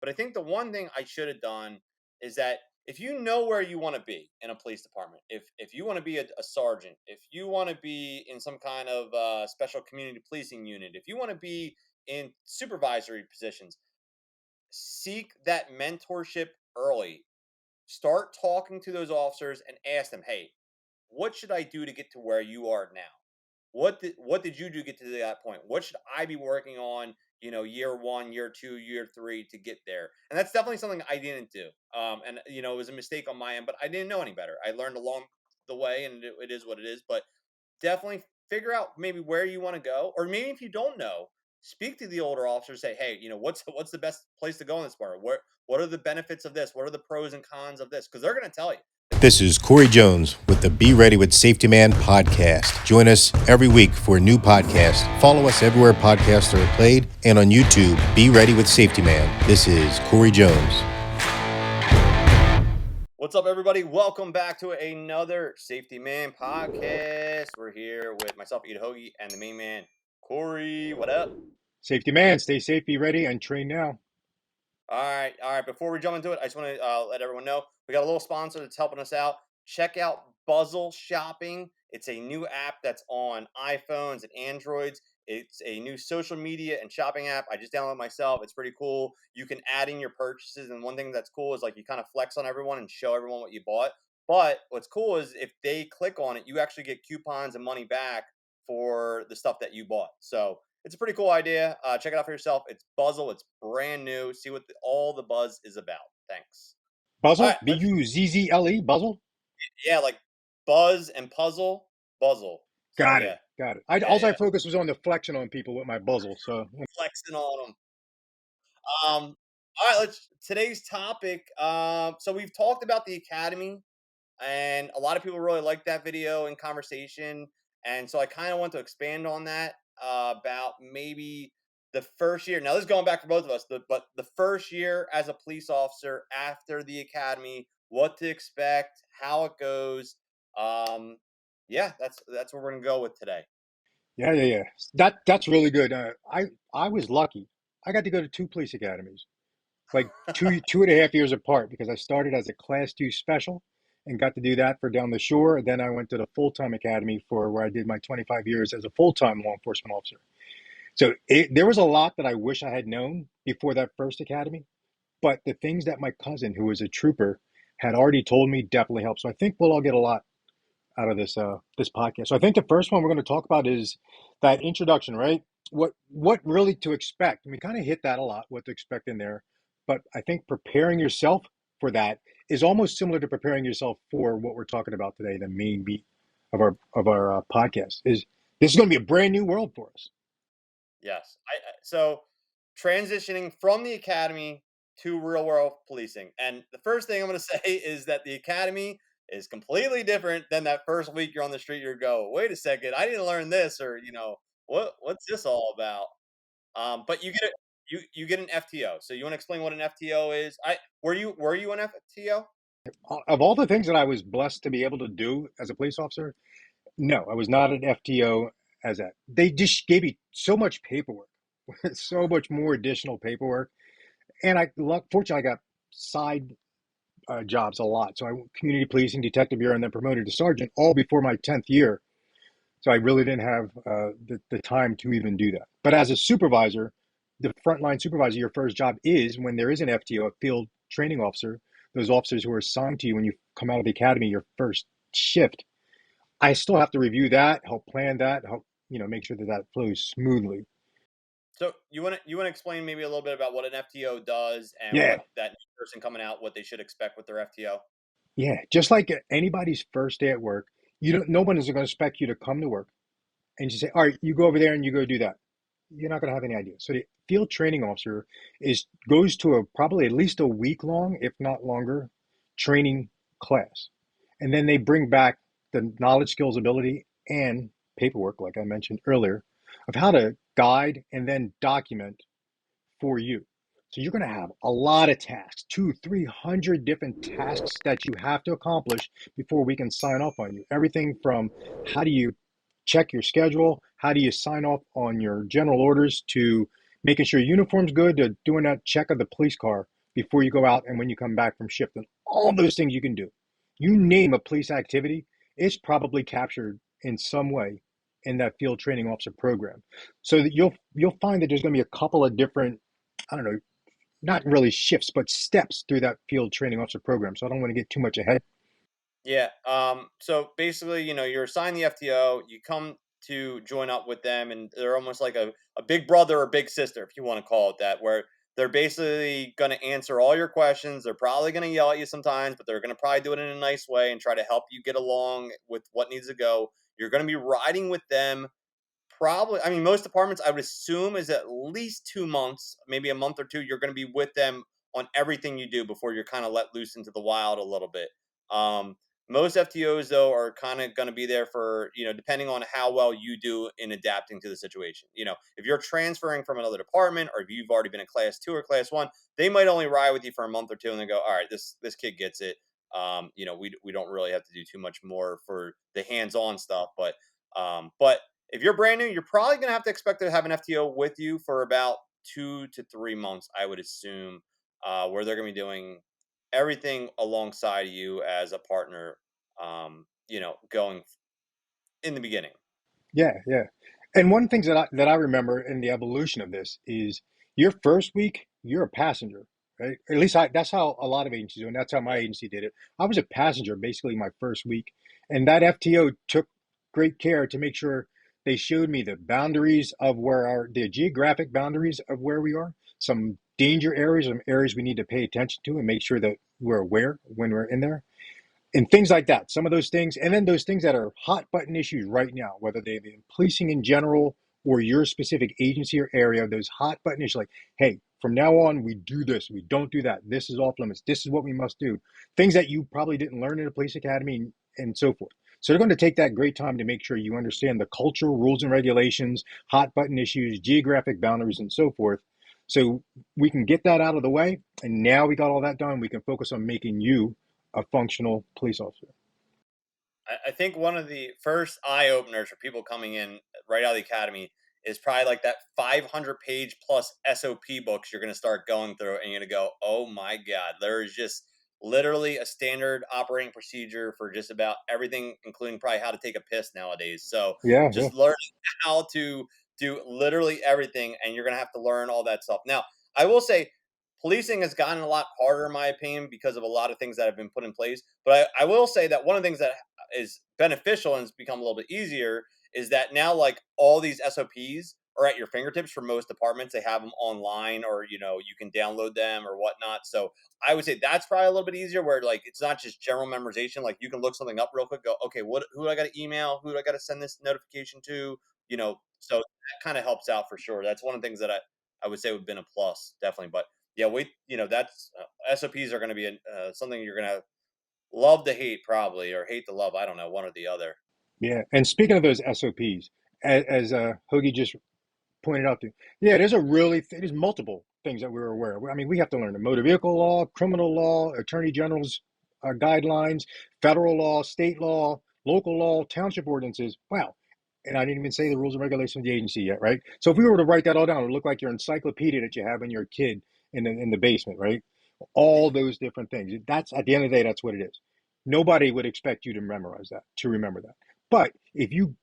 But I think the one thing I should have done is that if you know where you want to be in a police department, if you want to be a sergeant, if you want to be in some kind of special community policing unit, if you want to be in supervisory positions, seek that mentorship early. Start talking to those officers and ask them, hey, what should I do to get to where you are now? What did you do to get to that point? What should I be working on, year one, year two, year three to get there? And that's definitely something I didn't do. And it was a mistake on my end, but I didn't know any better. I learned along the way, and it is what it is. But definitely figure out maybe where you want to go, or maybe if you don't know, speak to the older officers. Say, hey, what's the best place to go in this bar? What are the benefits of this? What are the pros and cons of this? Because they're going to tell you. This is Corey Jones with the Be Ready with Safetyman Podcast. Join us every week for a new podcast. Follow us everywhere podcasts are played and on YouTube. Be Ready with Safetyman. This is Corey Jones. What's up, everybody? Welcome back to another Safetyman Podcast. We're here with myself, Hoagie, and the main man, Corey. What up? Safetyman, stay safe, be ready, and train now. All right. Before we jump into it, I just want to let everyone know we got a little sponsor that's helping us out. Check out Buzzle Shopping. It's a new app that's on iPhones and Androids. It's a new social media and shopping app. I just downloaded it myself. It's pretty cool. You can add in your purchases, and one thing that's cool is like you kind of flex on everyone and show everyone what you bought. But what's cool is if they click on it, you actually get coupons and money back for the stuff that you bought. So it's a pretty cool idea. Check it out for yourself. It's Buzzle. It's brand new. See what all the buzz is about. Thanks. Buzzle? All right, Buzzle? Buzzle? Yeah, like buzz and puzzle. Buzzle. So, Got yeah. it. Got it. All I focus was on the flexing on people with my buzzle. So Flexing on them. All right, today's topic. So we've talked about the academy, and a lot of people really like that video and conversation. And so I kind of want to expand on that about maybe the first year. Now, this is going back for both of us, but the first year as a police officer after the academy, what to expect, how it goes. Yeah, that's where we're gonna go with today. Yeah. That's really good. I was lucky. I got to go to two police academies, like two and a half years apart, because I started as a Class 2 special and got to do that for down the shore. Then I went to the full-time academy for where I did my 25 years as a full-time law enforcement officer. So there was a lot that I wish I had known before that first academy, but the things that my cousin, who was a trooper, had already told me definitely helped. So I think we'll all get a lot out of this podcast. So I think the first one we're going to talk about is that introduction, right? What really to expect. And we kind of hit that a lot, what to expect in there. But I think preparing yourself for that is almost similar to preparing yourself for what we're talking about today. The main beat of our podcast is this is going to be a brand new world for us. Yes. So transitioning from the academy to real world policing. And the first thing I'm going to say is that the academy is completely different than that first week you're on the street. You go, wait a second, I didn't learn this, or what's this all about? But you get an FTO. So you want to explain what an FTO is? Were you an FTO? Of all the things that I was blessed to be able to do as a police officer, no, I was not an FTO as that. They just gave me so much paperwork, so much more additional paperwork. And fortunately, I got side jobs a lot. So I went community policing, detective bureau, and then promoted to sergeant all before my 10th year. So I really didn't have the time to even do that. But as a supervisor, the frontline supervisor, your first job is when there is an FTO, a field training officer, those officers who are assigned to you when you come out of the academy, your first shift. I still have to review that, help plan that, help make sure that flows smoothly. So you want to explain maybe a little bit about what an FTO does and what that new person coming out, what they should expect with their FTO? Yeah, just like anybody's first day at work, no one is going to expect you to come to work and just say, all right, you go over there and you go do that. You're not going to have any idea. So the field training officer goes to probably at least a week long, if not longer, training class. And then they bring back the knowledge, skills, ability, and paperwork, like I mentioned earlier, of how to guide and then document for you. So you're going to have a lot of tasks, 200-300 different tasks that you have to accomplish before we can sign off on you. Everything from how do you check your schedule, how do you sign off on your general orders, to making sure your uniform's good, to doing that check of the police car before you go out and when you come back from shift, and all those things you can do. You name a police activity, it's probably captured in some way in that field training officer program. So that you'll find that there's going to be a couple of different, I don't know, not really shifts, but steps through that field training officer program. So I don't want to get too much ahead. Yeah. So basically, you're assigned the FTO, you come to join up with them, and they're almost like a big brother or big sister, if you want to call it that, where they're basically going to answer all your questions. They're probably going to yell at you sometimes, but they're going to probably do it in a nice way and try to help you get along with what needs to go. You're going to be riding with them. Probably, I mean, most departments, I would assume, is at least 2 months, maybe a month or two. You're going to be with them on everything you do before you're kind of let loose into the wild a little bit. Um, Most FTOs, though, are kind of going to be there for, depending on how well you do in adapting to the situation. If you're transferring from another department, or if you've already been a class 2 or class 1, they might only ride with you for a month or two and then go, all right, this kid gets it. We don't really have to do too much more for the hands-on stuff, but if you're brand new, you're probably going to have to expect to have an FTO with you for about 2 to 3 months, I would assume, where they're going to be doing everything alongside you as a partner, going in the beginning. Yeah, yeah. And one thing that I remember in the evolution of this is your first week, you're a passenger, right? At least that's how a lot of agencies do, and that's how my Yeah. agency did it. I was a passenger basically my first week, and that FTO took great care to make sure they showed me the boundaries of the geographic boundaries of where we are, some danger areas, some areas we need to pay attention to and make sure that we're aware when we're in there and things like that. Some of those things, and then those things that are hot button issues right now, whether they be policing in general or your specific agency or area, those hot button issues like, hey, from now on, we do this, we don't do that. This is off limits. This is what we must do. Things that you probably didn't learn in a police academy and so forth. So they're going to take that great time to make sure you understand the cultural rules and regulations, hot button issues, geographic boundaries, and so forth. So we can get that out of the way. And now we got all that done. We can focus on making you a functional police officer. I think one of the first eye openers for people coming in right out of the academy is probably like that 500-page plus SOP books you're going to start going through, and you're going to go, oh my God, there is just literally a standard operating procedure for just about everything, including probably how to take a piss nowadays. So Yeah, yeah, just learning how to do literally everything, and you're going to have to learn all that stuff. Now, I will say, policing has gotten a lot harder, in my opinion, because of a lot of things that have been put in place. But I will say that one of the things that is beneficial and has become a little bit easier is that now, like, all these SOPs are at your fingertips for most departments. They have them online, or you can download them or whatnot. So I would say that's probably a little bit easier, where like it's not just general memorization. Like, you can look something up real quick, go, okay, who do I got to email, who do I got to send this notification to, so that kind of helps out for sure. That's one of the things that I would say would have been a plus, definitely. But yeah, that's SOPs are going to be something you're going to love to hate, probably, or hate to love. I don't know, one or the other. yeah. And speaking of those SOPs, as Hoagie just pointed out to, yeah, there's multiple things that we're aware of. I mean, we have to learn the motor vehicle law, criminal law, attorney general's guidelines, federal law, state law, local law, township ordinances. Wow. And I didn't even say the rules and regulations of the agency yet, right? So if we were to write that all down, it would look like your encyclopedia that you have in your kid in the basement, right? All those different things. That's at the end of the day, that's what it is. Nobody would expect you to remember that. But if you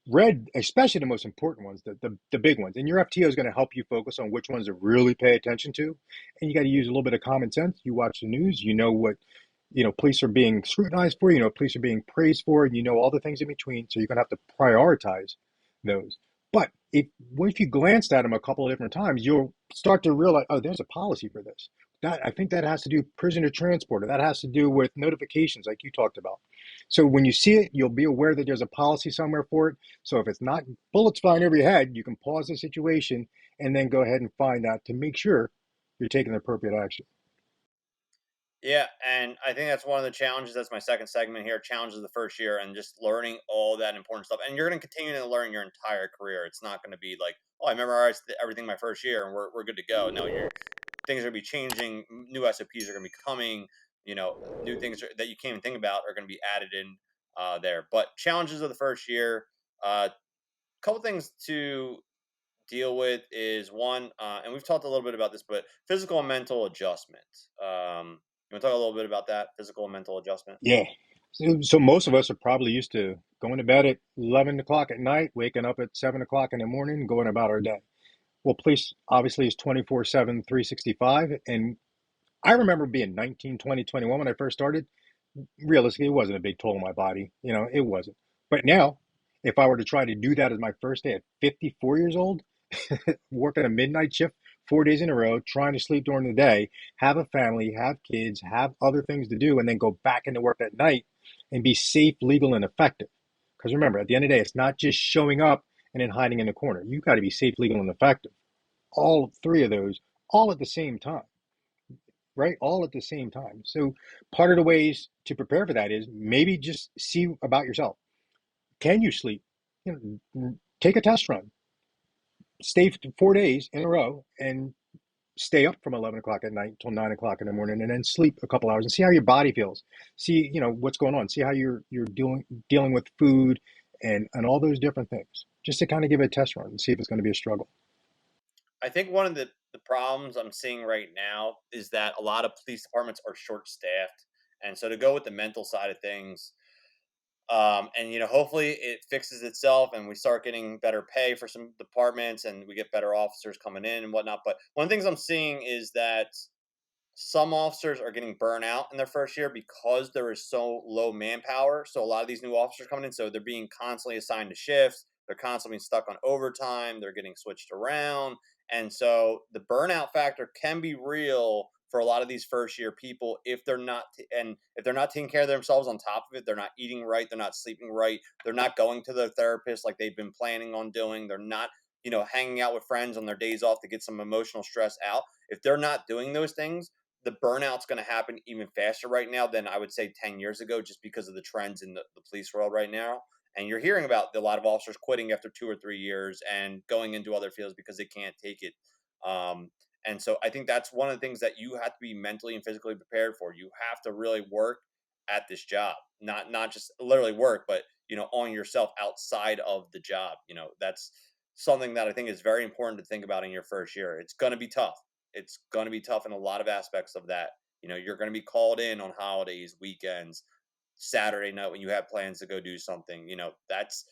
read, especially the most important ones, the big ones, and your FTO is going to help you focus on which ones to really pay attention to. And you got to use a little bit of common sense. You watch the news, you know what police are being scrutinized for, police are being praised for, and all the things in between. So you're going to have to prioritize those. But if you glanced at them a couple of different times, you'll start to realize, oh, there's a policy for this. I think that has to do with prisoner transport, or that has to do with notifications like you talked about. So when you see it, you'll be aware that there's a policy somewhere for it. So if it's not bullets flying over your head, you can pause the situation and then go ahead and find out to make sure you're taking the appropriate action. Yeah, and I think that's one of the challenges. That's my second segment here. Challenges of the first year, and just learning all that important stuff. And you're going to continue to learn your entire career. It's not going to be like, oh, I memorized everything my first year and we're good to go. No, things are going to be changing. New SOPs are going to be coming. New things that you can't even think about are going to be added in there. But challenges of the first year. A couple things to deal with is one, and we've talked a little bit about this, but physical and mental adjustment. You want to talk a little bit about that physical and mental adjustment? Yeah. So most of us are probably used to going to bed at 11 o'clock at night, waking up at 7 o'clock in the morning, and going about our day. Well, police obviously is 24/7, 365. And I remember being 19, 20, 21 when I first started. Realistically, it wasn't a big toll on my body. It wasn't. But now, if I were to try to do that as my first day at 54 years old, working a midnight shift 4 days in a row, trying to sleep during the day, have a family, have kids, have other things to do, and then go back into work at night and be safe, legal, and effective. Because remember, at the end of the day, it's not just showing up and then hiding in the corner. You got to be safe, legal, and effective. All three of those, all at the same time, right? All at the same time. So part of the ways to prepare for that is maybe just see about yourself. Can you sleep? Take a test run. Stay 4 days in a row and stay up from 11 o'clock at night till 9 o'clock in the morning, and then sleep a couple hours and see how your body feels. See, what's going on. See how you're dealing with food and all those different things, just to kind of give it a test run and see if it's going to be a struggle. I think one of the problems I'm seeing right now is that a lot of police departments are short staffed. And so to go with the mental side of things, and hopefully it fixes itself and we start getting better pay for some departments and we get better officers coming in and whatnot. But one of the things I'm seeing is that some officers are getting burnt out in their first year because there is so low manpower. So a lot of these new officers coming in, so they're being constantly assigned to shifts. They're constantly stuck on overtime. They're getting switched around. And so the burnout factor can be real for a lot of these first year people if they're not if they're not taking care of themselves on top of it. They're not eating right, they're not sleeping right, they're not going to their therapist like they've been planning on doing, they're not hanging out with friends on their days off to get some emotional stress out. If they're not doing those things, the burnout's going to happen even faster right now than I would say 10 years ago, just because of the trends in the police world right now. And you're hearing about a lot of officers quitting after 2 or 3 years and going into other fields because they can't take it. And so I think that's one of the things that you have to be mentally and physically prepared for. You have to really work at this job, not just literally work, but on yourself outside of the job. That's something that I think is very important to think about in your first year. It's going to be tough. It's going to be tough in a lot of aspects of that. You're going to be called in on holidays, weekends, Saturday night when you have plans to go do something. That's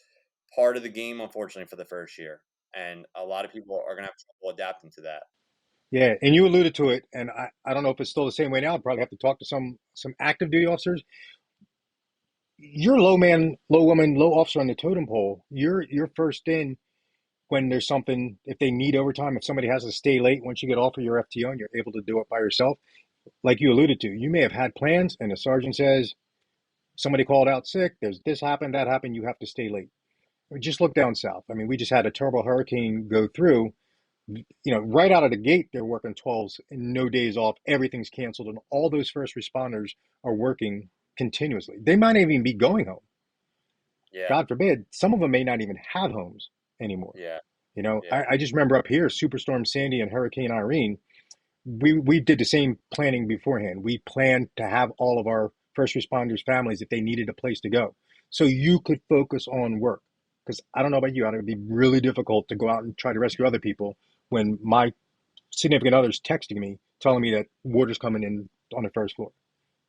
part of the game, unfortunately, for the first year. And a lot of people are going to have trouble adapting to that. Yeah, and you alluded to it, and I don't know if it's still the same way now. I'll probably have to talk to some active duty officers. You're low man, low woman, low officer on the totem pole. You're first in when there's something, if they need overtime, if somebody has to stay late once you get off of your FTO and you're able to do it by yourself. Like you alluded to, you may have had plans and the sergeant says, somebody called out sick, there's this happened, that happened, you have to stay late. Just look down south. I mean, we just had a terrible hurricane go through. Right out of the gate, they're working 12s and no days off. Everything's canceled, and all those first responders are working continuously. They might even be going home. Yeah. God forbid, some of them may not even have homes anymore. Yeah. I just remember up here, Superstorm Sandy and Hurricane Irene, we did the same planning beforehand. We planned to have all of our first responders' families if they needed a place to go. So you could focus on work. Because I don't know about you, it would be really difficult to go out and try to rescue other people when my significant other's texting me, telling me that water's coming in on the first floor,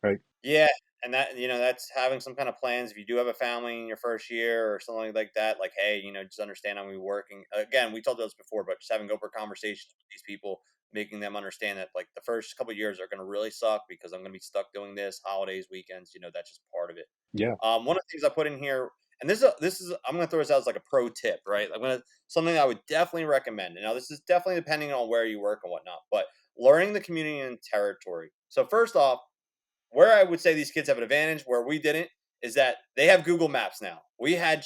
right? Yeah. And that's having some kind of plans. If you do have a family in your first year or something like that, like, hey, just understand I'm going to be working. Again, we told those before, but just having open conversations with these people, making them understand that like the first couple of years are going to really suck because I'm going to be stuck doing this, holidays, weekends, that's just part of it. Yeah. One of the things I put in here, and this is I'm going to throw this out as like a pro tip, right? Something I would definitely recommend. And now this is definitely depending on where you work and whatnot, but learning the community and territory. So first off, where I would say these kids have an advantage, where we didn't, is that they have Google Maps now. We had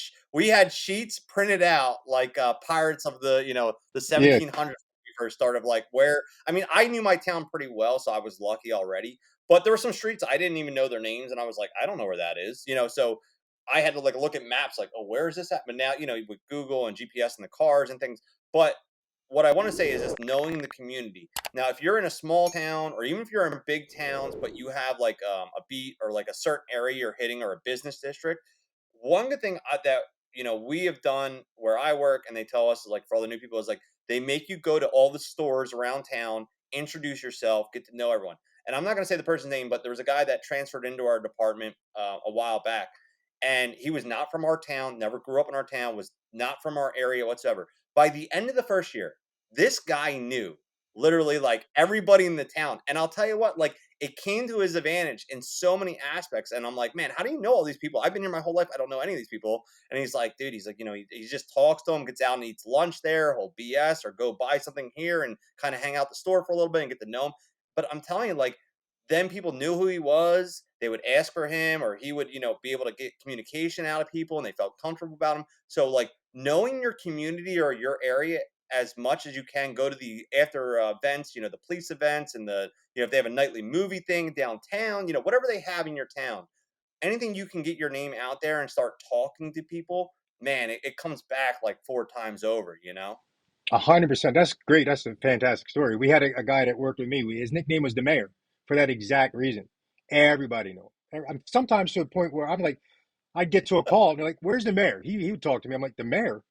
sheets printed out like pirates of the Yeah. 1700s when we first started. Like where, I mean, I knew my town pretty well, so I was lucky already. But there were some streets I didn't even know their names, and I was like, I don't know where that is. So I had to like look at maps, like, oh, where is this at? But now with Google and GPS in the cars and things. But what I want to say is just knowing the community. Now, if you're in a small town, or even if you're in big towns, but you have like a beat or like a certain area you're hitting or a business district, one good thing that we have done where I work, and they tell us, like, for all the new people, is like they make you go to all the stores around town, introduce yourself, get to know everyone. And I'm not going to say the person's name, but there was a guy that transferred into our department a while back, and he was not from our town, never grew up in our town, was not from our area whatsoever. By the end of the first year, this guy knew literally like everybody in the town. And I'll tell you what, like, it came to his advantage in so many aspects. And I'm like, man, how do you know all these people? I've been here my whole life. I don't know any of these people. And he's like, dude, he's like, he just talks to them, gets out and eats lunch there, he'll BS or go buy something here and kind of hang out the store for a little bit and get to know him. But I'm telling you, like, then people knew who he was. They would ask for him, or he would, be able to get communication out of people, and they felt comfortable about him. So, like, knowing your community or your area as much as you can, go to the after events, the police events, and if they have a nightly movie thing downtown, whatever they have in your town, anything you can get your name out there and start talking to people, man, it comes back like 4 times over. 100%. That's great. That's a fantastic story. We had a guy that worked with me. His nickname was the mayor for that exact reason. Everybody knew him. Sometimes to a point where I'm like, I'd get to a call and they're like, "Where's the mayor?" He would talk to me. I'm like, "The mayor?"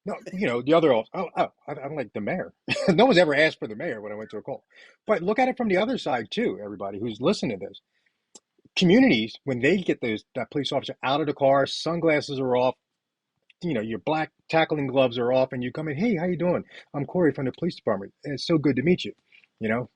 No, the other. I'm like, the mayor. No one's ever asked for the mayor when I went to a call. But look at it from the other side too. Everybody who's listening to this, communities, when they get that police officer out of the car, sunglasses are off, your black tackling gloves are off, and you come in, "Hey, how you doing? I'm Corey from the police department. It's so good to meet you. You know,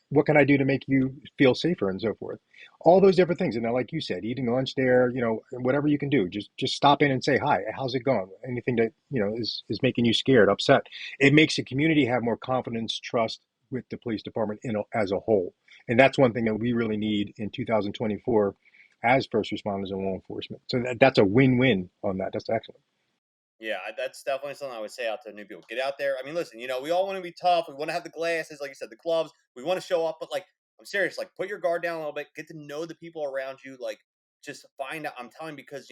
what can I do to make you feel safer?" and so forth. All those different things. And then, like you said, eating lunch there, whatever you can do, just stop in and say hi. How's it going? Anything that is making you scared, upset. It makes the community have more confidence, trust with the police department as a whole. And that's one thing that we really need in 2024 as first responders and law enforcement. So that's a win-win on that. That's excellent. Yeah, that's definitely something I would say out to new people. Get out there. I mean, listen, we all want to be tough. We want to have the glasses, like you said, the gloves. We want to show up, but, like, I'm serious. Like, put your guard down a little bit. Get to know the people around you. Like, just find out. I'm telling you, because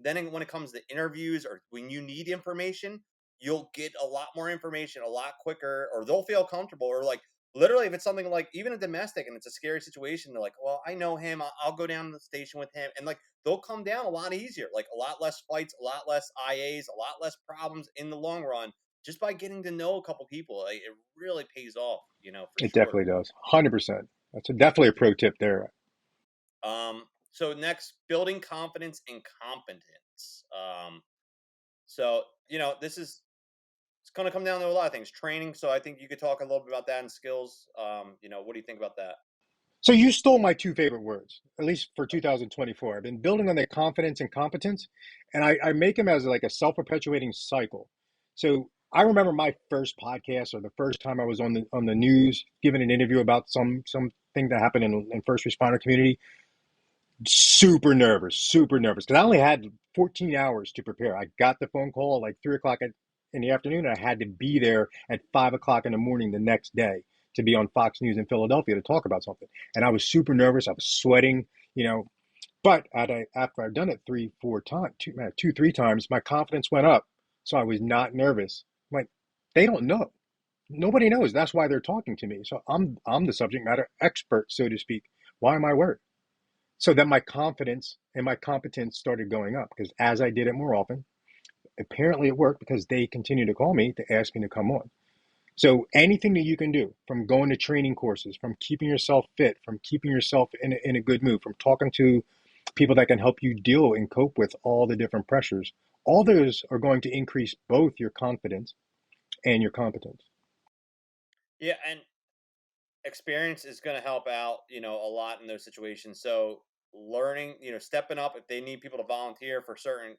then when it comes to interviews or when you need information, you'll get a lot more information a lot quicker, or they'll feel comfortable, or, like, literally, if it's something like even a domestic and it's a scary situation, they're like, well, I know him. I'll go down to the station with him, and, like, they'll come down a lot easier, like a lot less fights, a lot less IAs, a lot less problems in the long run, just by getting to know a couple people. Like, it really pays off, for It sure. definitely does. 100%. That's definitely a pro tip there. So next, building confidence and competence. So this is it's going to come down to a lot of things. Training. So I think you could talk a little bit about that and skills. What do you think about that? So you stole my two favorite words, at least for 2024. I've been building on the confidence and competence, and I make them as like a self-perpetuating cycle. So I remember my first podcast, or the first time I was on the news giving an interview about something that happened in first responder community. Super nervous, because I only had 14 hours to prepare. I got the phone call at like 3 o'clock in the afternoon, and I had to be there at 5 o'clock in the morning the next day to be on Fox News in Philadelphia to talk about something. And I was super nervous. I was sweating, but after I've done it 3 times, 3 times, my confidence went up. So I was not nervous. Like, they don't know. Nobody knows. That's why they're talking to me. So I'm the subject matter expert, so to speak. Why am I worried? So then my confidence and my competence started going up, because as I did it more often, apparently it worked, because they continue to call me to ask me to come on. So anything that you can do, from going to training courses, from keeping yourself fit, from keeping yourself in a good mood, from talking to people that can help you deal and cope with all the different pressures, all those are going to increase both your confidence and your competence. Yeah, and experience is going to help out, a lot in those situations. So learning, stepping up if they need people to volunteer for certain,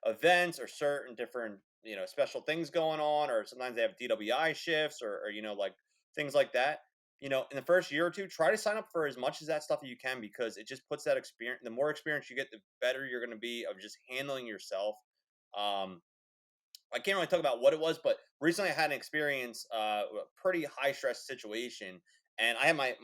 events or certain different, special things going on, or sometimes they have DWI shifts, or like things like that. In the first year or two, try to sign up for as much as that stuff as you can, because it just puts that experience. The more experience you get, the better you're going to be of just handling yourself. Um, I can't really talk about what it was, but recently I had an experience, a pretty high stress situation, and I have my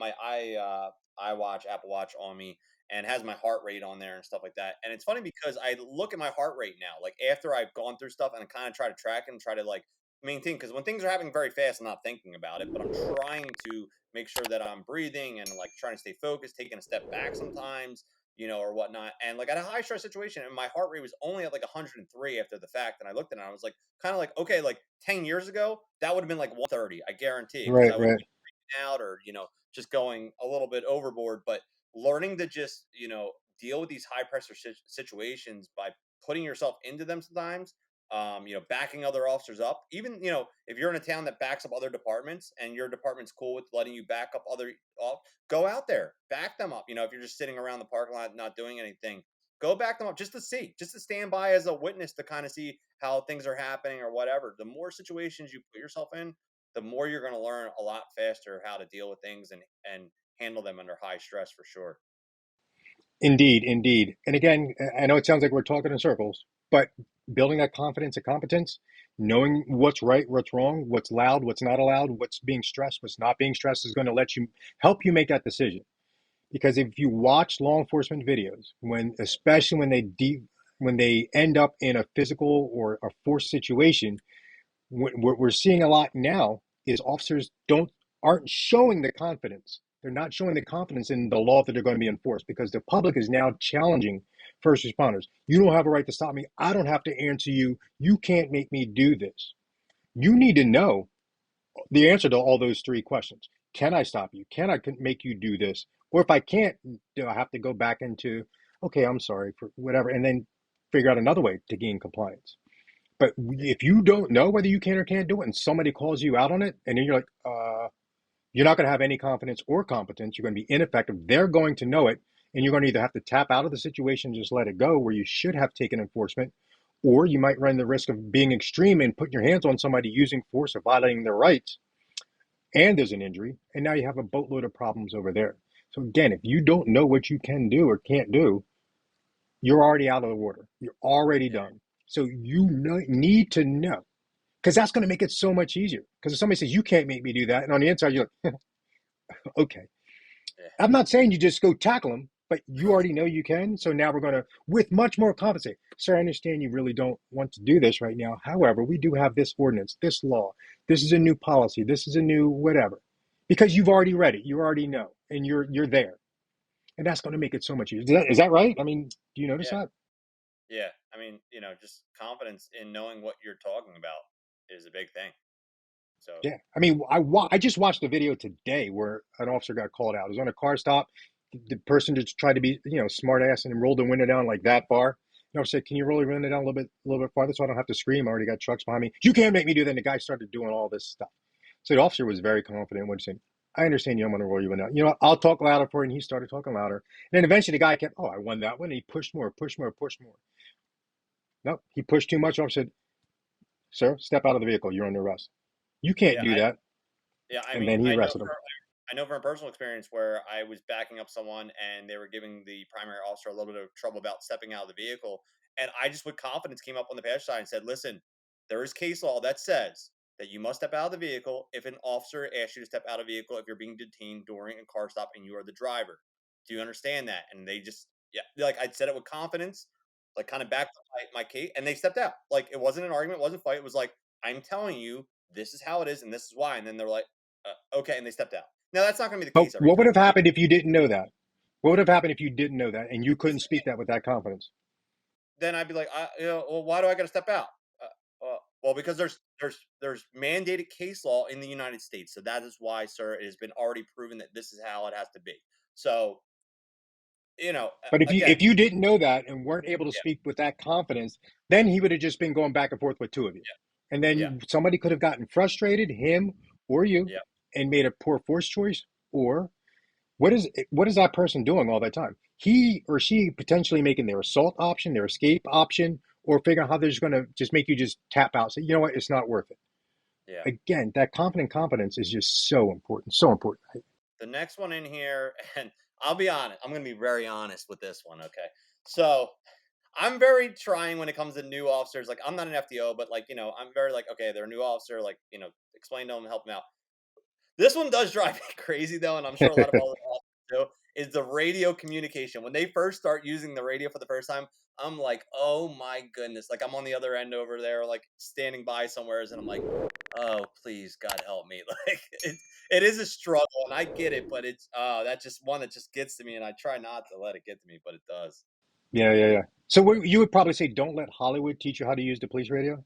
iWatch, Apple Watch on me, and has my heart rate on there and stuff like that. And it's funny because I look at my heart rate now, like after I've gone through stuff, and I kind of try to track and try to, like, maintain, because when things are happening very fast, I'm not thinking about it, but I'm trying to make sure that I'm breathing and, like, trying to stay focused, taking a step back sometimes. or whatnot. And like at a high stress situation, and my heart rate was only at like 103 after the fact. And I looked at it and I was like, kind of like, okay, like 10 years ago, that would have been like 130, I guarantee, because Right, I would have right. been freaking out or, just going a little bit overboard. But learning to just, deal with these high pressure situations by putting yourself into them sometimes, backing other officers up. Even, if you're in a town that backs up other departments and your department's cool with letting you back up other off, go out there, back them up. If you're just sitting around the parking lot not doing anything, go back them up just to see, just to stand by as a witness to kind of see how things are happening or whatever. The more situations you put yourself in, the more you're going to learn a lot faster how to deal with things and handle them under high stress for sure. Indeed, indeed. And again, I know it sounds like we're talking in circles, but building that confidence and competence, knowing what's right, what's wrong, what's loud, what's not allowed, what's being stressed, what's not being stressed is going to let you help you make that decision. Because if you watch law enforcement videos, especially when they end up in a physical or a forced situation, what we're seeing a lot now is officers aren't showing the confidence. They're not showing the confidence in the law that they're going to be enforced because the public is now challenging first responders. You don't have a right to stop me. I don't have to answer you. You can't make me do this. You need to know the answer to all those three questions. Can I stop you? Can I make you do this? Or if I can't, do I have to go back into, okay, I'm sorry for whatever, and then figure out another way to gain compliance. But if you don't know whether you can or can't do it, and somebody calls you out on it, and then you're like, you're not going to have any confidence or competence. You're going to be ineffective. They're going to know it, and you're going to either have to tap out of the situation, and just let it go, where you should have taken enforcement, or you might run the risk of being extreme and putting your hands on somebody using force or violating their rights, and there's an injury, and now you have a boatload of problems over there. So again, if you don't know what you can do or can't do, you're already out of the water. You're already Yeah, done. So need to know, because that's going to make it so much easier. Because if somebody says, you can't make me do that, and on the inside, you're like, okay. yeah, I'm not saying you just go tackle them, but you already know you can. So now we're going to, with much more confidence, say, sir, I understand you really don't want to do this right now. However, we do have this ordinance, this law. This is a new policy. This is a new whatever. Because you've already read it. You already know. And you're there. And that's going to make it so much easier. Is that right? I mean, do you notice yeah, that? yeah. I mean, just confidence in knowing what you're talking about is a big thing. So Yeah, I mean, I just watched a video today where an officer got called out. It was on a car stop. The person just tried to be, smart ass and rolled the window down like that far. The officer said, "Can you roll the window down a little bit farther, so I don't have to scream? I already got trucks behind me. You can't make me do that." And the guy started doing all this stuff. So the officer was very confident when he said, "I understand you. I'm going to roll you window. I'll talk louder for you." And he started talking louder. And then eventually the guy kept, "Oh, I won that one." And he pushed more, pushed more, pushed more. No, he pushed too much. The officer said, "Sir, step out of the vehicle. You're under arrest. You can't yeah, do that." I And mean, then he arrested him. I know from personal experience where I was backing up someone and they were giving the primary officer a little bit of trouble about stepping out of the vehicle. And I just with confidence came up on the passenger side and said, listen, there is case law that says that you must step out of the vehicle if an officer asks you to step out of the vehicle if you're being detained during a car stop and you are the driver. Do you understand that? And they just, yeah, like I said it with confidence, like kind of backed up my case, and they stepped out. Like it wasn't an argument, it wasn't a fight. It was like, I'm telling you, this is how it is and this is why. And then they're like, okay, and they stepped out. Now that's not going to be the But case every what would time. have happened if you didn't know that? What would have happened if you didn't know that and you couldn't speak that with that confidence? Then I'd be like, well, why do I got to step out? Well, because there's mandated case law in the United States, so that is why, sir, it has been already proven that this is how it has to be. So But if you again, if you didn't know that and weren't able to yeah, speak with that confidence, then he would have just been going back and forth with two of you. And yeah, then somebody could have gotten frustrated, him or you, yeah, and made a poor force choice. Or what is that person doing all that time? He or she potentially making their assault option, their escape option, or figuring out how they're just going to just make you just tap out. Say, you know what, it's not worth it. yeah. Again, that confident competence is just so important, so important. The next one in here, and I'll be honest, I'm going to be very honest with this one. Okay, so I'm very trying when it comes to new officers. Like I'm not an FTO, but like I'm very like okay, they're a new officer. Like explain to them, help them out. This one does drive me crazy though, and I'm sure a lot of other officers do. is the radio communication. When they first start using the radio for the first time, I'm like, oh my goodness. Like I'm on the other end over there, like standing by somewheres, and I'm like, oh please, God help me. Like it is a struggle, and I get it, but it's that's just one that just gets to me, and I try not to let it get to me, but it does. Yeah. So you would probably say don't let Hollywood teach you how to use the police radio?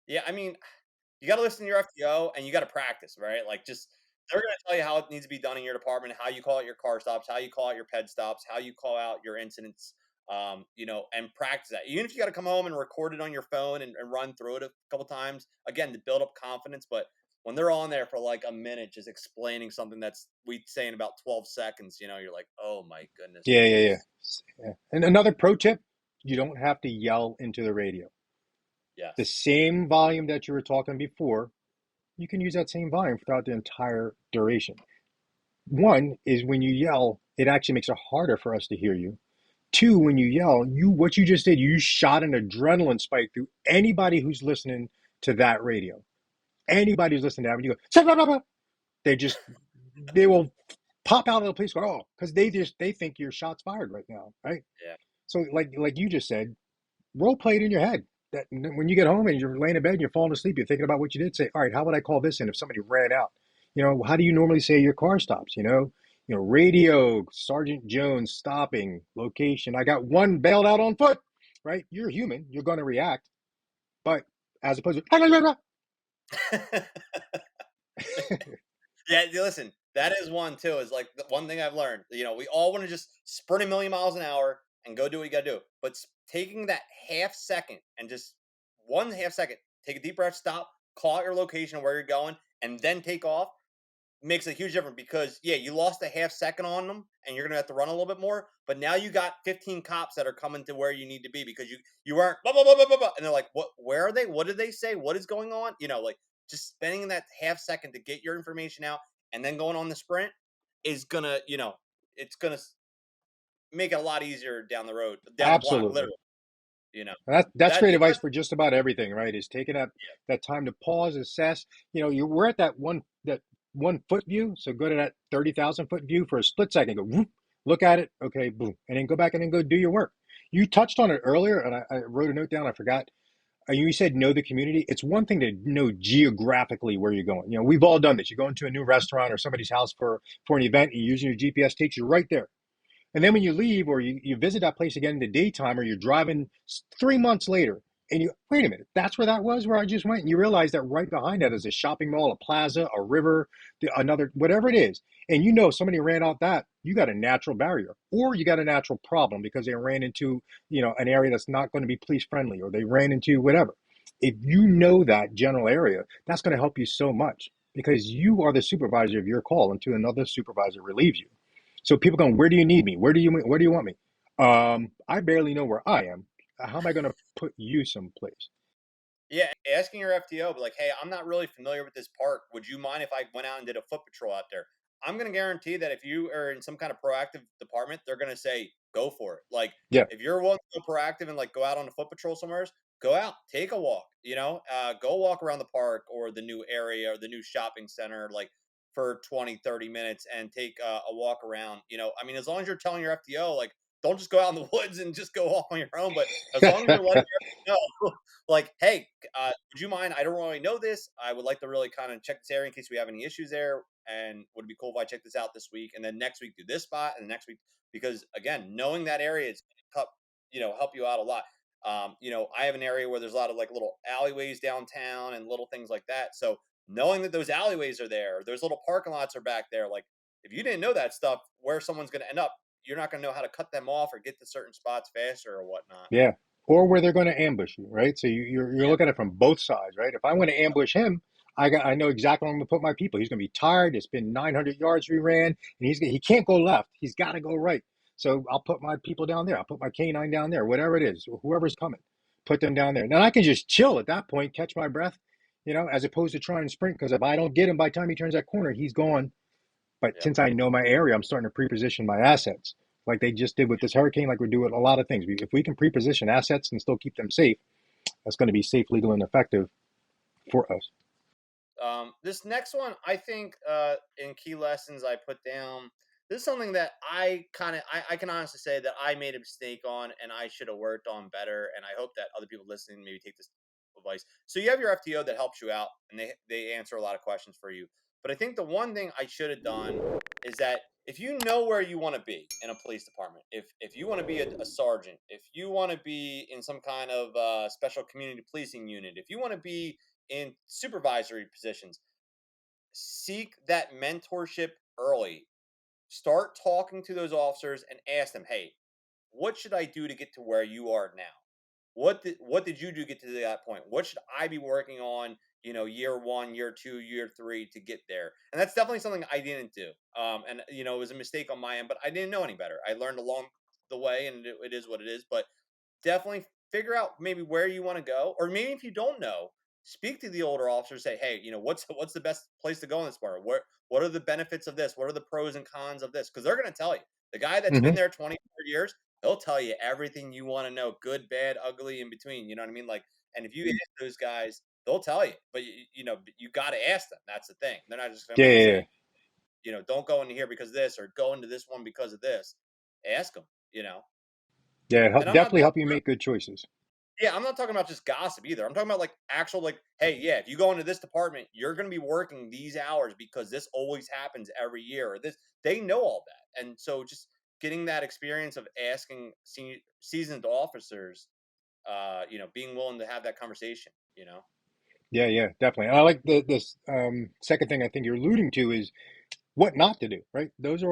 Yeah, I mean, you got to listen to your FTO and you got to practice, right? Like, just they're going to tell you how it needs to be done in your department, how you call out your car stops, how you call out your ped stops, how you call out your incidents, and practice that. Even if you got to come home and record it on your phone and run through it a couple times, again, to build up confidence. But when they're on there for like a minute, just explaining something that's we say in about 12 seconds, you're like, oh my goodness, Yeah. please. Yeah. And another pro tip, you don't have to yell into the radio. The Yes. same volume that you were talking before, you can use that same volume throughout the entire duration. One is when you yell, it actually makes it harder for us to hear you. Two, when you yell, what you just did, you shot an adrenaline spike through anybody who's listening to that radio. Anybody who's listening to that, when you go, they just they will pop out of the police car, because they think your shot's fired right now, right? Yeah. So like you just said, role play it in your head. That when you get home and you're laying in bed and you're falling asleep, you're thinking about what you did. Say, all right, how would I call this in if somebody ran out? How do you normally say your car stops? Radio, Sergeant Jones stopping, location. I got one bailed out on foot. Right? You're human. You're going to react, but as opposed to Yeah, listen, that is one too. Is like the one thing I've learned. We all want to just sprint a million miles an hour and go do what you got to do, but taking that half second and just 1/2 second, take a deep breath, stop, call out your location where you're going, and then take off makes a huge difference because you lost a half second on them and you're gonna have to run a little bit more. But now you got 15 cops that are coming to where you need to be because you weren't blah, blah, blah, blah, blah, blah, and they're like, what? Where are they? What did they say? What is going on? Like just spending that half second to get your information out and then going on the sprint is gonna it's gonna make it a lot easier down the road, down the block, absolutely. literally. You know That's that great the advice other for just about everything, right? Is taking that time to pause, assess. We're at that 1 foot view, so go to that 30,000 foot view for a split second. Go whoop, look at it, okay, boom, and then go back and then go do your work. You touched on it earlier, and I wrote a note down. I forgot. You said know the community. It's one thing to know geographically where you're going. We've all done this. You go into a new restaurant or somebody's house for an event, and you're using your GPS, takes you right there. And then when you leave or you visit that place again in the daytime or you're driving 3 months later and you, wait a minute, that's where that was where I just went. And you realize that right behind that is a shopping mall, a plaza, a river, another, whatever it is. And somebody ran out that, you got a natural barrier or you got a natural problem because they ran into, an area that's not going to be police friendly or they ran into whatever. If you know that general area, that's going to help you so much because you are the supervisor of your call until another supervisor relieves you. So people going, where do you need me? Where do you want me? I barely know where I am. How am I going to put you someplace? Yeah, asking your FTO, but like, hey, I'm not really familiar with this park. Would you mind if I went out and did a foot patrol out there? I'm going to guarantee that if you are in some kind of proactive department, they're going to say, go for it. Like, Yeah. if you're willing to go proactive and like go out on a foot patrol somewhere, go out, take a walk, go walk around the park or the new area or the new shopping center, like for 20, 30 minutes and take a walk around. I mean, as long as you're telling your FTO, like, don't just go out in the woods and just go off on your own, but as long as you're letting your FTO know, like, hey, would you mind? I don't really know this. I would like to really kind of check this area in case we have any issues there. And would it be cool if I check this out this week? And then next week do this spot, and the next week, because again, knowing that area is going to help you out a lot. I have an area where there's a lot of like little alleyways downtown and little things like that. So knowing that those alleyways are there, those little parking lots are back there. Like if you didn't know that stuff, where someone's going to end up, you're not going to know how to cut them off or get to certain spots faster or whatnot. Yeah. Or where they're going to ambush you, right? So you're Yeah. looking at it from both sides, right? If I want to ambush him, I know exactly where I'm going to put my people. He's going to be tired. It's been 900 yards we ran, and he can't go left. He's got to go right. So I'll put my people down there. I'll put my canine down there, whatever it is, whoever's coming, put them down there. Now I can just chill at that point, catch my breath, as opposed to try and sprint. Because if I don't get him by the time he turns that corner, he's gone. But Yeah. since I know my area, I'm starting to pre-position my assets like they just did with this hurricane, like we do with a lot of things. If we can pre-position assets and still keep them safe, that's going to be safe, legal, and effective for us. This next one, I think, in key lessons I put down, this is something that I can honestly say that I made a mistake on and I should have worked on better. And I hope that other people listening maybe take this advice. So you have your FTO that helps you out and they answer a lot of questions for you. But I think the one thing I should have done is that if you know where you want to be in a police department, if you want to be a sergeant, if you want to be in some kind of special community policing unit, if you want to be in supervisory positions, seek that mentorship early. Start talking to those officers and ask them, hey, what should I do to get to where you are now? What did you do to get to that point? What should I be working on, year one, year two, year three to get there? And that's definitely something I didn't do. And it was a mistake on my end, but I didn't know any better. I learned along the way, and it is what it is. But definitely figure out maybe where you want to go, or maybe if you don't know, speak to the older officers. Say, hey, what's the best place to go in this bar? What are the benefits of this? What are the pros and cons of this? Because they're going to tell you. The guy that's been Hmm. there 20 years, he'll tell you everything you want to know, good, bad, ugly, in between. You know what I mean? Like, and if you ask those guys, they'll tell you. But you got to ask them. That's the thing. They're not just going to Yeah, come out and yeah, say, yeah. don't go into here because of this, or go into this one because of this. Ask them. Yeah, And I'm not definitely help talking you make good choices. yeah, I'm not talking about just gossip either. I'm talking about like actual like, hey, yeah, if you go into this department, you're going to be working these hours because this always happens every year. Or this, they know all that, and so just getting that experience of asking seasoned officers, being willing to have that conversation. Yeah, yeah, definitely. And I like this second thing I think you're alluding to is what not to do, right? That's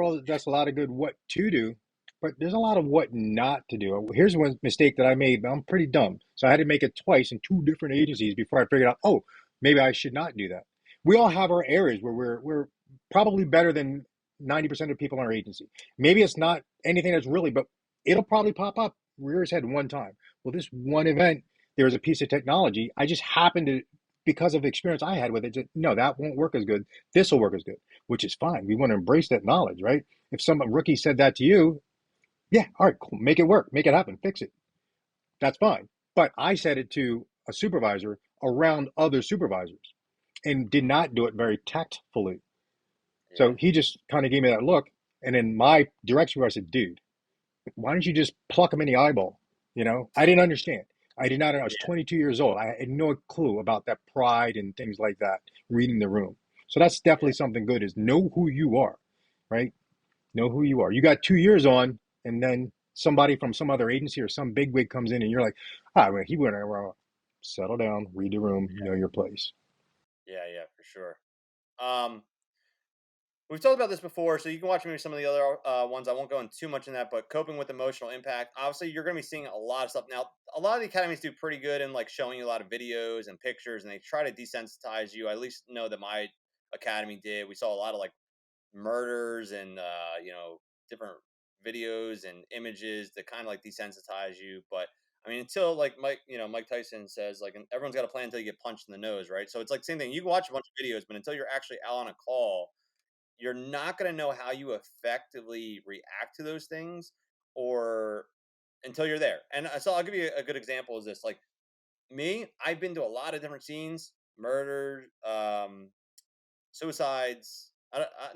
a lot of good what to do, but there's a lot of what not to do. Here's one mistake that I made. I'm pretty dumb. So I had to make it twice in two different agencies before I figured out, oh, maybe I should not do that. We all have our areas where we're probably better than 90% of people in our agency. Maybe it's not anything that's really, but it'll probably pop up rear its head one time. Well, this one event, there was a piece of technology. I just happened to, because of the experience I had with it, just, no, that won't work as good. This will work as good, which is fine. We want to embrace that knowledge, right? If some rookie said that to you, yeah, all right, cool. Make it work, make it happen, fix it. That's fine. But I said it to a supervisor around other supervisors and did not do it very tactfully. So Yeah, he just kind of gave me that look. And then my direct supervisor said, dude, why don't you just pluck him in the eyeball? I didn't understand. I did not. I was yeah, 22 years old. I had no clue about that pride and things like that, reading the room. So that's definitely yeah, something good is know who you are, right? Know who you are. You got 2 years on, and then somebody from some other agency or some bigwig comes in, and you're like, well, he went around. Settle down, read the room, know your place. yeah, yeah, for sure. Um, We've talked about this before, so you can watch maybe some of the other ones. I won't go into too much in that, but coping with emotional impact. Obviously, you're going to be seeing a lot of stuff now. A lot of the academies do pretty good in like showing you a lot of videos and pictures, and they try to desensitize you. I at least know that my academy did. We saw a lot of like murders and different videos and images that kind of like desensitize you. But I mean, until like Mike Tyson says, like everyone's got a plan until you get punched in the nose, right? So it's like same thing. You can watch a bunch of videos, but until you're actually out on a call, you're not going to know how you effectively react to those things or until you're there. And so I'll give you a good example is this. Like me, I've been to a lot of different scenes, murder, suicides.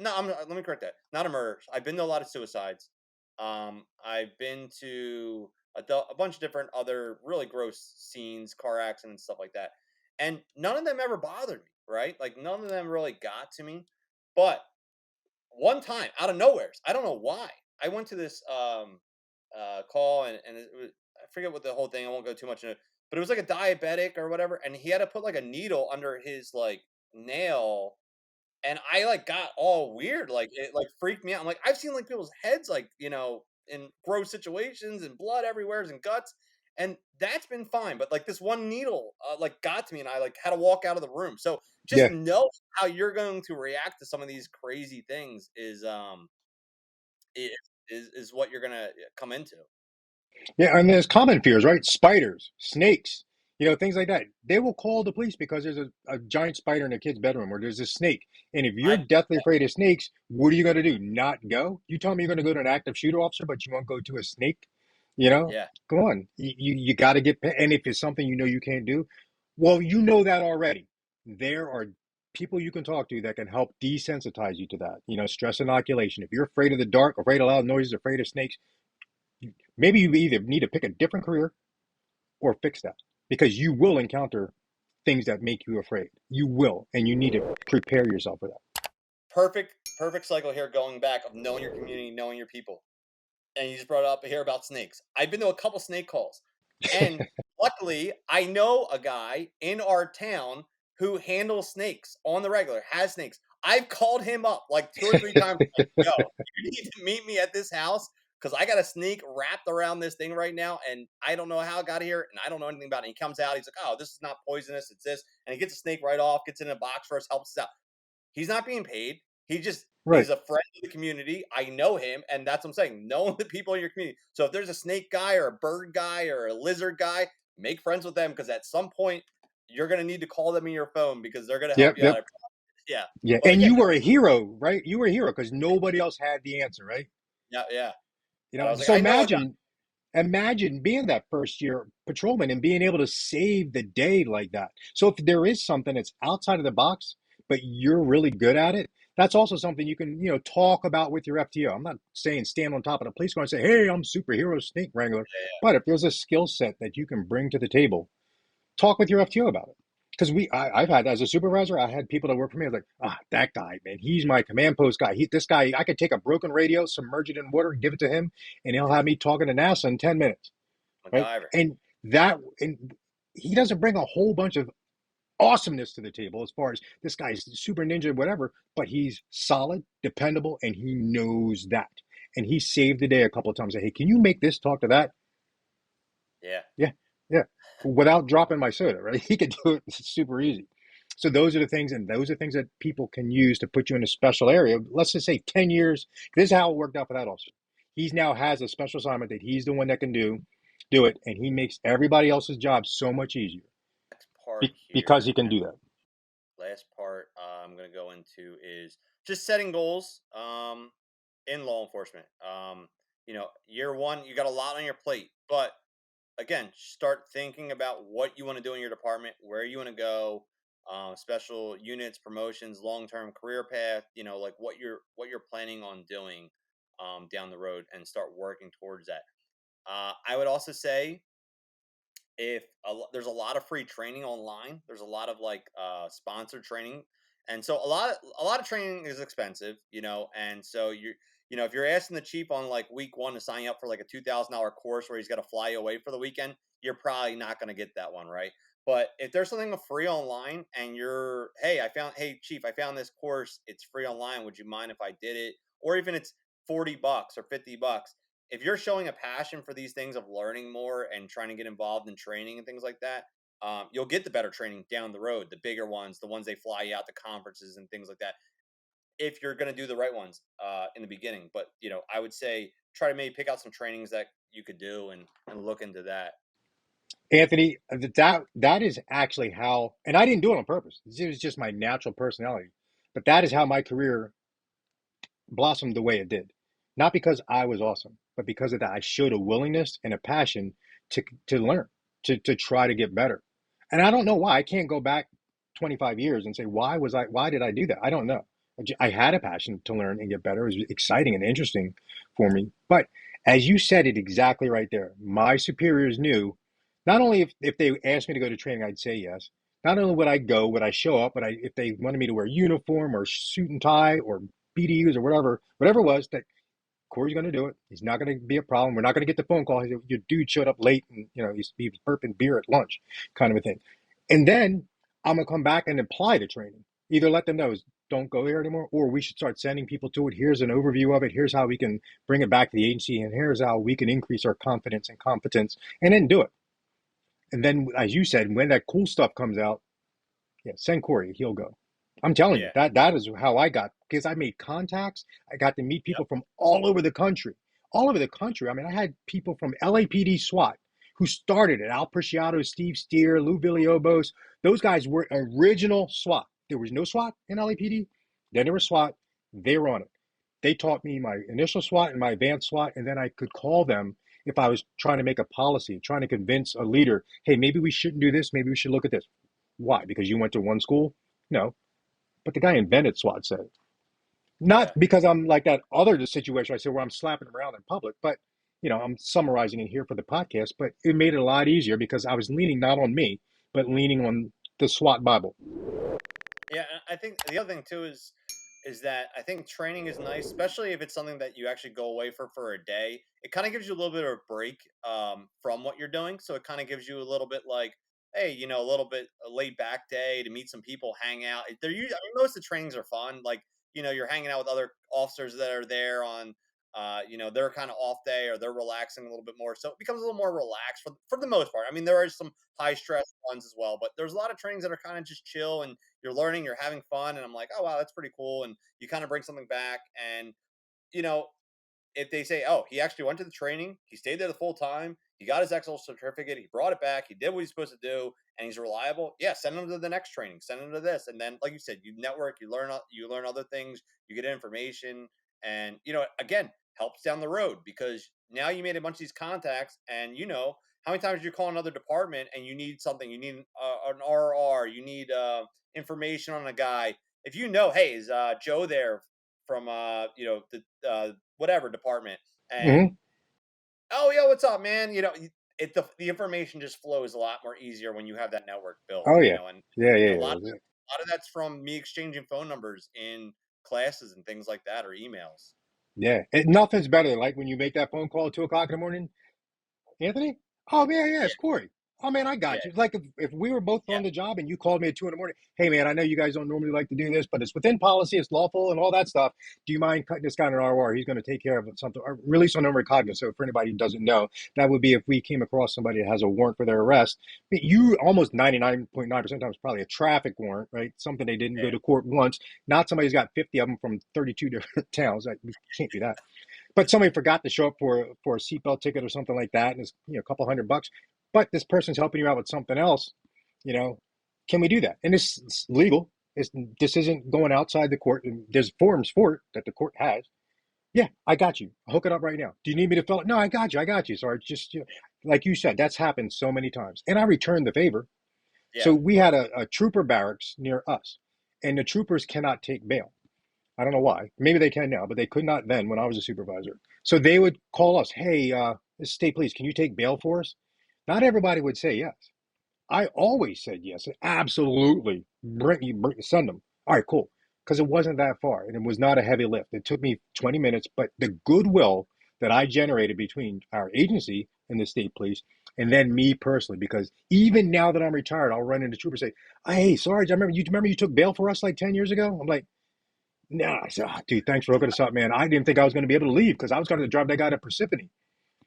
No, let me correct that. Not a murder. I've been to a lot of suicides. I've been to a bunch of different other really gross scenes, car accidents, stuff like that. And none of them ever bothered me, right? Like none of them really got to me. But one time out of nowhere, I don't know why. I went to this call and it was, I forget what the whole thing. I won't go too much into it, but it was like a diabetic or whatever, and he had to put like a needle under his like nail, and I like got all weird, like it like freaked me out. I'm like, I've seen like people's heads like in gross situations and blood everywhere and guts, and that's been fine. But like this one needle like got to me, and I like had to walk out of the room. So just Yeah, know how you're going to react to some of these crazy things is what you're gonna come into. yeah, and there's common fears, right? Spiders, snakes, things like that. They will call the police because there's a giant spider in a kid's bedroom or there's a snake. And if you're I deathly afraid of snakes, what are you going to do? Not go? You tell me you're going to go to an active shooter officer, but you won't go to a snake? yeah, Come on. You got to and if it's something you know you can't do, well, you know that already. There are people you can talk to that can help desensitize you to that. Stress inoculation. If you're afraid of the dark, afraid of loud noises, afraid of snakes, maybe you either need to pick a different career or fix that, because you will encounter things that make you afraid. You will, and you need to prepare yourself for that. Perfect cycle here, going back of knowing your community, knowing your people. And you just brought up here about snakes. I've been to a couple snake calls, and luckily I know a guy in our town who handles snakes on the regular, has snakes. I've called him up like 2 or 3 times, like, yo, you need to meet me at this house because I got a snake wrapped around this thing right now, and I don't know how it got here, and I don't know anything about it. And he comes out, he's like, oh, this is not poisonous, it's this. And he gets a snake right off, gets it in a box for us, helps us out. He's not being paid. Right. He's a friend of the community. I know him, and that's what I'm saying. Know the people in your community. So if there's a snake guy or a bird guy or a lizard guy, make friends with them, because at some point you're gonna need to call them in your phone because they're gonna help Yep. you out. Yep. Yeah. Yeah. But And again, you were a hero, right? You were a hero because nobody else had the answer, right? yeah. But I was like, So I know a guy. imagine being that first year patrolman and being able to save the day like that. So if there is something that's outside of the box, but you're really good at it, that's also something you can, talk about with your FTO. I'm not saying stand on top of the police car and say, hey, I'm superhero snake wrangler. But if there's a skill set that you can bring to the table, talk with your FTO about it. Because I've had, as a supervisor, I had people that work for me. I was like, that guy, man, he's my command post guy. This guy, I could take a broken radio, submerge it in water, give it to him, and he'll have me talking to NASA in 10 minutes, right? MacGyver. And he doesn't bring a whole bunch of awesomeness to the table as far as this guy's super ninja, whatever, but he's solid, dependable, and he knows that. And he saved the day a couple of times. Say, hey, can you make this talk to that? Yeah. Yeah, yeah. Without dropping my soda, right? He could do it super easy. So those are the things, and those are things that people can use to put you in a special area. Let's just say 10 years. This is how it worked out for that officer. He now has a special assignment that he's the one that can do it, and he makes everybody else's job so much easier Next part because here, he can do that. last part I'm going to go into is just setting goals in law enforcement. Year one, you got a lot on your plate, but again, start thinking about what you want to do in your department, where you want to go, special units, promotions, long-term career path, like what you're planning on doing down the road, and start working towards that. I would also say, if there's a lot of free training online, there's a lot of like sponsored training, and so a lot of training is expensive, and so if you're asking the chief on like week one to sign you up for like a $2,000 course where he's got to fly you away for the weekend, you're probably not going to get that one, right? But if there's something free online and hey chief, I found this course, it's free online, would you mind if I did it? Or even it's $40 or $50, if you're showing a passion for these things of learning more and trying to get involved in training and things like that, you'll get the better training down the road, the bigger ones, the ones they fly you out to conferences and things like that, if you're going to do the right ones in the beginning. But, I would say try to maybe pick out some trainings that you could do and look into that. Anthony, that is actually how, and I didn't do it on purpose. It was just my natural personality. But that is how my career blossomed the way it did. Not because I was awesome, but because of that, I showed a willingness and a passion to learn, to try to get better. And I don't know why. I can't go back 25 years and say, why did I do that? I don't know. I had a passion to learn and get better. It was exciting and interesting for me. But as you said it exactly right there, my superiors knew not only if they asked me to go to training, I'd say yes. Not only would I go, would I show up, but if they wanted me to wear uniform or suit and tie or BDUs or whatever it was, that Corey's going to do it. He's not going to be a problem. We're not going to get the phone call. Your dude showed up late and, he was burping beer at lunch, kind of a thing. And then I'm going to come back and apply the training. Either let them know, don't go there anymore, or we should start sending people to it. Here's an overview of it. Here's how we can bring it back to the agency. And here's how we can increase our confidence and competence, and then do it. And then, as you said, when that cool stuff comes out, yeah, send Corey. He'll go. I'm telling you, Yeah. that is how I got, because I made contacts. I got to meet people from all over the country. All over the country. I mean, I had people from LAPD SWAT who started it. Al Preciado, Steve Steer, Lou Villalobos. Those guys were original SWAT. There was no SWAT in LAPD. Then there was SWAT. They were on it. They taught me my initial SWAT and my advanced SWAT, and then I could call them if I was trying to make a policy, trying to convince a leader, hey, maybe we shouldn't do this. Maybe we should look at this. Why? Because you went to one school? No. But the guy invented SWAT set. Not Yeah. because I'm like that other situation I said where I'm slapping around in public, but I'm summarizing it here for the podcast. But it made it a lot easier because I was leaning not on me, but leaning on the SWAT Bible. Yeah, and I think the other thing too is that I think training is nice, especially if it's something that you actually go away for a day. It kind of gives you a little bit of a break from what you're doing, so it kind of gives you a little bit like, hey, a little bit a laid back day to meet some people, hang out. I mean, most of the trainings are fun. Like you're hanging out with other officers that are there on. Their kind of off day or they're relaxing a little bit more. So it becomes a little more relaxed for the most part. I mean, there are some high stress ones as well, but there's a lot of trainings that are kind of just chill and you're learning, you're having fun. And I'm like, oh, wow, that's pretty cool. And you kind of bring something back. And, you know, if they say, oh, he actually went to the training, he stayed there the full time, he got his Excel certificate, he brought it back, he did what he's supposed to do, and he's reliable. Yeah, send him to the next training, send him to this, and then, like you said, you network, you learn other things, you get information, and again, helps down the road because now you made a bunch of these contacts, and how many times you call another department and you need something, you need an RR, you need information on a guy. If hey, is Joe there from the whatever department, and Hmm. oh yeah, what's up, man? The information just flows a lot more easier when you have that network built. Oh yeah, And yeah, yeah, a yeah. lot of that's from me exchanging phone numbers in classes and things like that or emails. Yeah. Nothing's better than like when you make that phone call at 2 o'clock in the morning. Anthony? Oh, man, yeah, Yeah, it's Corey. Oh, man, I yeah, got you. Like if we were both yeah, on the job and you called me at 2 in the morning, hey, man, I know you guys don't normally like to do this, but it's within policy, it's lawful and all that stuff. Do you mind cutting this guy an RR? He's going to take care of something, or release on non-recognizance. So for anybody who doesn't know, that would be if we came across somebody that has a warrant for their arrest. I mean, you almost 99.9% times probably a traffic warrant, right? Something they didn't go yeah, to court once. Not somebody's got 50 of them from 32 different towns. Like, we can't do that. But somebody forgot to show up for a seatbelt ticket or something like that, and it's a couple $100. But this person's helping you out with something else. You know, can we do that? And it's legal. This isn't going outside the court. And there's forms for it that the court has. Yeah, I got you. I'll hook it up right now. Do you need me to fill it? No, I got you. I got you. Sorry, just like you said, that's happened so many times, and I returned the favor. yeah. So we had a trooper barracks near us, and the troopers cannot take bail. I don't know why. Maybe they can now, but they could not then when I was a supervisor. So they would call us, hey, state police, can you take bail for us? Not everybody would say yes. I always said yes. Absolutely. Send them. All right, cool. Because it wasn't that far and it was not a heavy lift. It took me 20 minutes, but the goodwill that I generated between our agency and the state police and then me personally, because even now that I'm retired, I'll run into troopers and say, hey, Sarge, remember you took bail for us like 10 years ago? I'm like, no, I said, dude, thanks for hooking us up, man. I didn't think I was going to be able to leave because I was going to drive that guy to Persephone.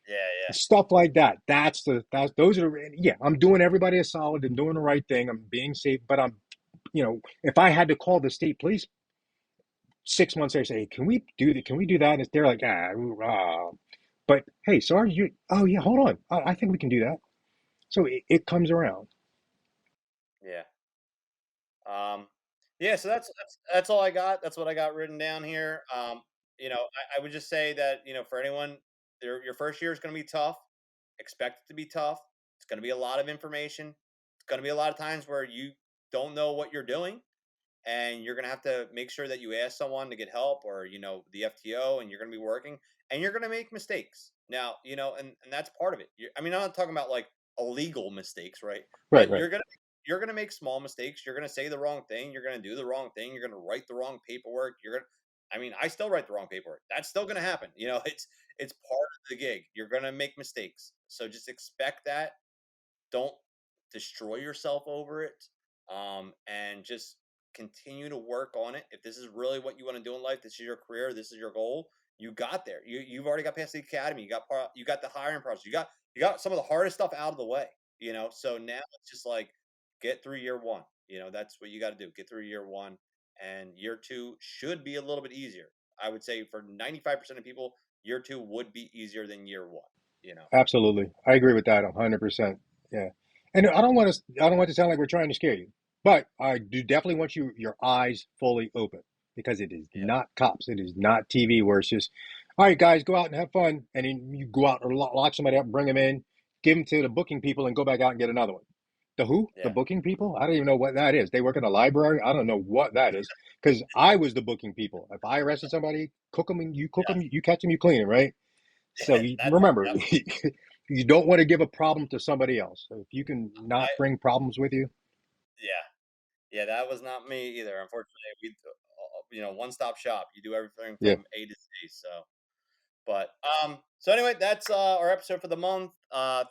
Yeah, yeah, Stuff like that. Those are, yeah, I'm doing everybody a solid and doing the right thing. I'm being safe, but if I had to call the state police 6 months later, say, hey, can we do that? Can we do that? And they're like, but hey, sorry, oh yeah, hold on. I think we can do that. So it comes around. yeah. Yeah, so that's all I got. That's what I got written down here. I would just say that, for anyone, your first year is going to be tough. Expect it to be tough. It's going to be a lot of information. It's going to be a lot of times where you don't know what you're doing, and you're going to have to make sure that you ask someone to get help, or the FTO, and you're going to be working, and you're going to make mistakes. Now, and that's part of it. I mean, I'm not talking about like illegal mistakes, right? Right, But right. you're gonna make small mistakes. You're gonna say the wrong thing. You're gonna do the wrong thing. You're gonna write the wrong paperwork. I mean, I still write the wrong paperwork. That's still gonna happen. It's part of the gig. You're gonna make mistakes. So just expect that. Don't destroy yourself over it. And just continue to work on it. If this is really what you want to do in life, this is your career, this is your goal. You got there. You've already got past the academy. You got the hiring process. You got some of the hardest stuff out of the way. So now it's just like get through year one. That's what you got to do. Get through year one, and year two should be a little bit easier. I would say for 95% of people, year two would be easier than year one. You know. Absolutely. I agree with that 100%. Yeah. And I don't want to sound like we're trying to scare you, but I do definitely want your eyes fully open because it is Yeah. not cops. It is not TV where it's just, all right, guys, go out and have fun. And then you go out or lock somebody up and bring them in, give them to the booking people and go back out and get another one. The who? The Yeah. booking people? I don't even know what that is. They work in a library. I don't know what that is because I was the booking people. If I arrested somebody, cook them and you cook them, you catch them, you clean them, right? So Yeah. you, That remember, that was you don't want to give a problem to somebody else. So if you can I not bring problems with you, yeah. Yeah, that was not me either. Unfortunately, one stop shop. You do everything yeah. from A to Z. But so anyway, that's our episode for the month.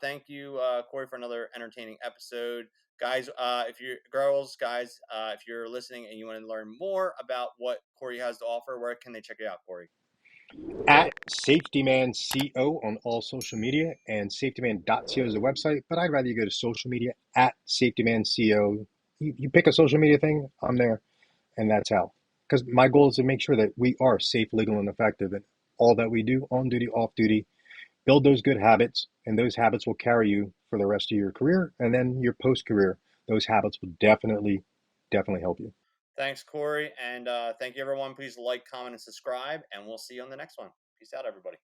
Thank you, Corey, for another entertaining episode. Guys, if you're girls, guys, if you're listening and you want to learn more about what Corey has to offer, where can they check it out, Corey? At Safetyman CO on all social media and safetyman.co is the website, but I'd rather you go to social media at Safetyman CO. You pick a social media thing, I'm there, and that's how. Because my goal is to make sure that we are safe, legal, and effective in all that we do, on duty, off duty. Build those good habits, and those habits will carry you for the rest of your career and then your post career. Those habits will definitely, definitely help you. Thanks, Corey, and thank you, everyone. Please like, comment, and subscribe, and we'll see you on the next one. Peace out, everybody.